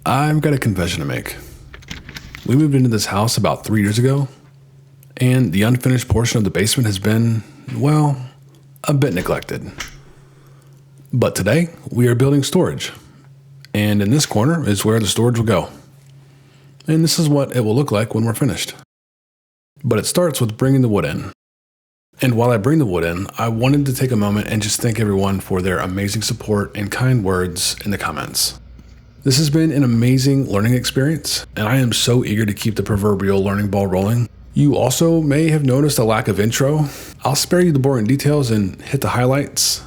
I've got a confession to make. We moved into this house about 3 years ago, and the unfinished portion of the basement has been, well, a bit neglected. But today, we are building storage, and in this corner is where the storage will go. And this is what it will look like when we're finished. But it starts with bringing the wood in. And while I bring the wood in, I wanted to take a moment and just thank everyone for their amazing support and kind words in the comments. This has been an amazing learning experience, and I am so eager to keep the proverbial learning ball rolling. You also may have noticed a lack of intro. I'll spare you the boring details and hit the highlights.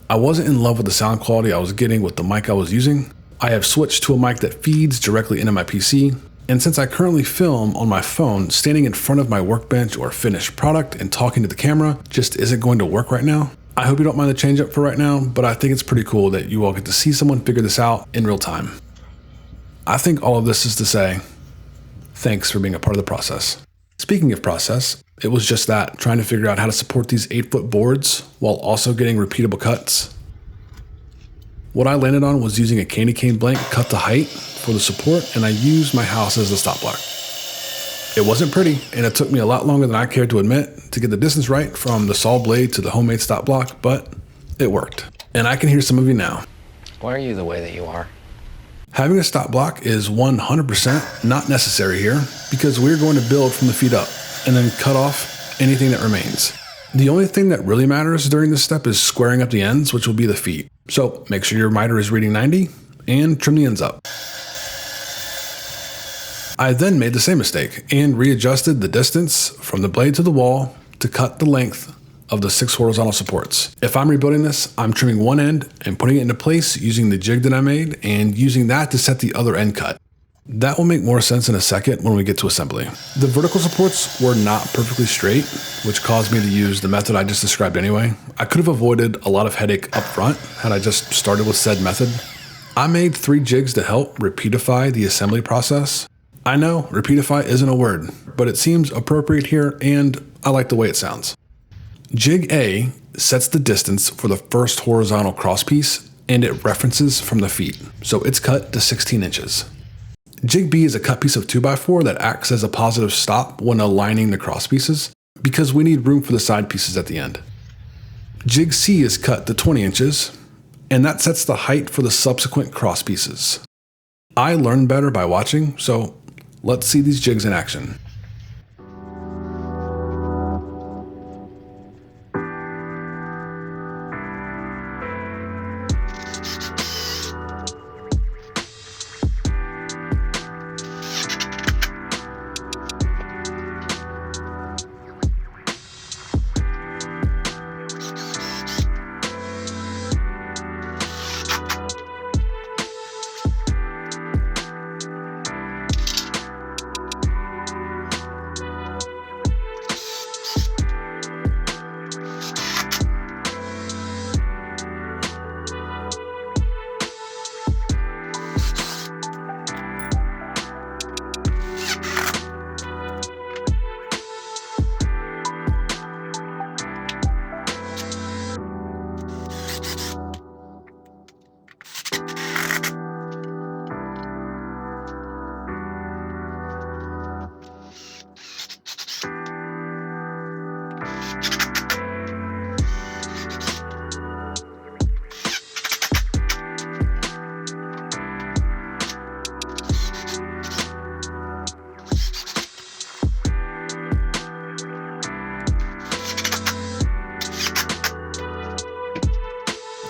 I wasn't in love with the sound quality I was getting with the mic I was using. I have switched to a mic that feeds directly into my PC, and since I currently film on my phone, standing in front of my workbench or finished product and talking to the camera just isn't going to work right now. I hope you don't mind the change up for right now, but I think it's pretty cool that you all get to see someone figure this out in real time. I think all of this is to say, thanks for being a part of the process. Speaking of process, it was just that, trying to figure out how to support these 8-foot boards while also getting repeatable cuts. What I landed on was using a candy cane blank cut to height for the support, and I used my house as the stop block. It wasn't pretty, and it took me a lot longer than I cared to admit to get the distance right from the saw blade to the homemade stop block, but it worked. And I can hear some of you now. Why are you the way that you are? Having a stop block is 100% not necessary here because we're going to build from the feet up and then cut off anything that remains. The only thing that really matters during this step is squaring up the ends, which will be the feet. So make sure your miter is reading 90 and trim the ends up. I then made the same mistake and readjusted the distance from the blade to the wall to cut the length of the 6 horizontal supports. If I'm rebuilding this, I'm trimming one end and putting it into place using the jig that I made and using that to set the other end cut. That will make more sense in a second when we get to assembly. The vertical supports were not perfectly straight, which caused me to use the method I just described anyway. I could have avoided a lot of headache up front had I just started with said method. I made 3 jigs to help repeatify the assembly process. I know repeatify isn't a word, but it seems appropriate here and I like the way it sounds. Jig A sets the distance for the first horizontal crosspiece and it references from the feet, so it's cut to 16 inches. Jig B is a cut piece of 2x4 that acts as a positive stop when aligning the crosspieces because we need room for the side pieces at the end. Jig C is cut to 20 inches and that sets the height for the subsequent crosspieces. I learn better by watching, so let's see these jigs in action.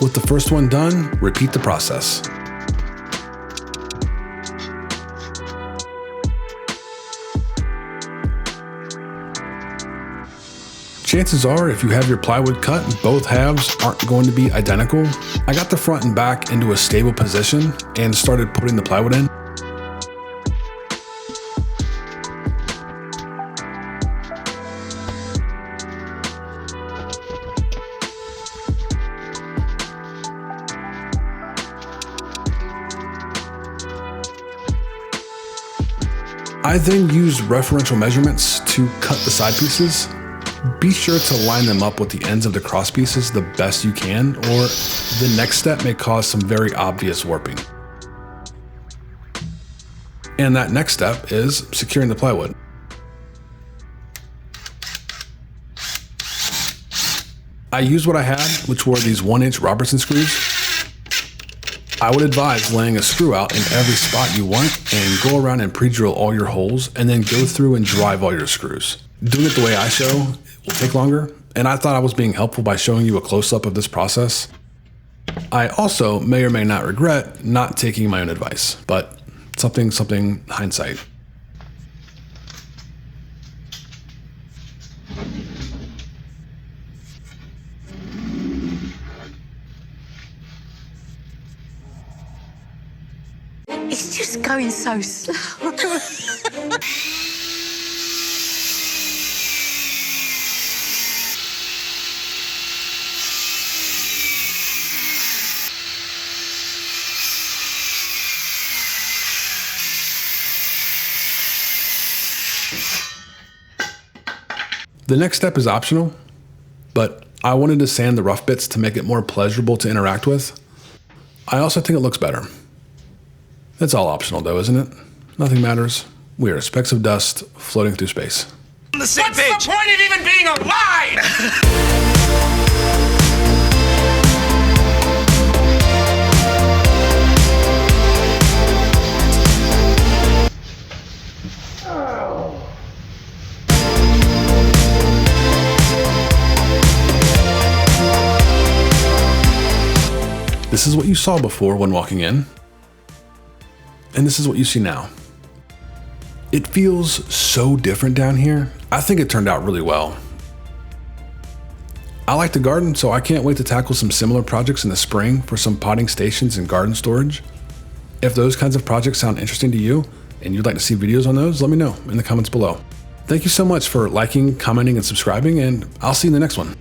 With the first one done, repeat the process. Chances are, if you have your plywood cut, both halves aren't going to be identical. I got the front and back into a stable position and started putting the plywood in. I then used referential measurements to cut the side pieces. Be sure to line them up with the ends of the cross pieces the best you can, or the next step may cause some very obvious warping. And that next step is securing the plywood. I used what I had, which were these 1-inch Robertson screws. I would advise laying a screw out in every spot you want and go around and pre-drill all your holes and then go through and drive all your screws. Doing it the way I show will take longer, and I thought I was being helpful by showing you a close-up of this process. I also may or may not regret not taking my own advice, but something hindsight. It's just going so slow. The next step is optional, but I wanted to sand the rough bits to make it more pleasurable to interact with. I also think it looks better. It's all optional though, isn't it? Nothing matters. We are specks of dust floating through space. On the same page. What's the point of even being alive? This is what you saw before when walking in, and this is what you see now. It feels so different down here. I think it turned out really well. I like to garden, so I can't wait to tackle some similar projects in the spring for some potting stations and garden storage. If those kinds of projects sound interesting to you and you'd like to see videos on those, let me know in the comments below. Thank you so much for liking, commenting, and subscribing, and I'll see you in the next one.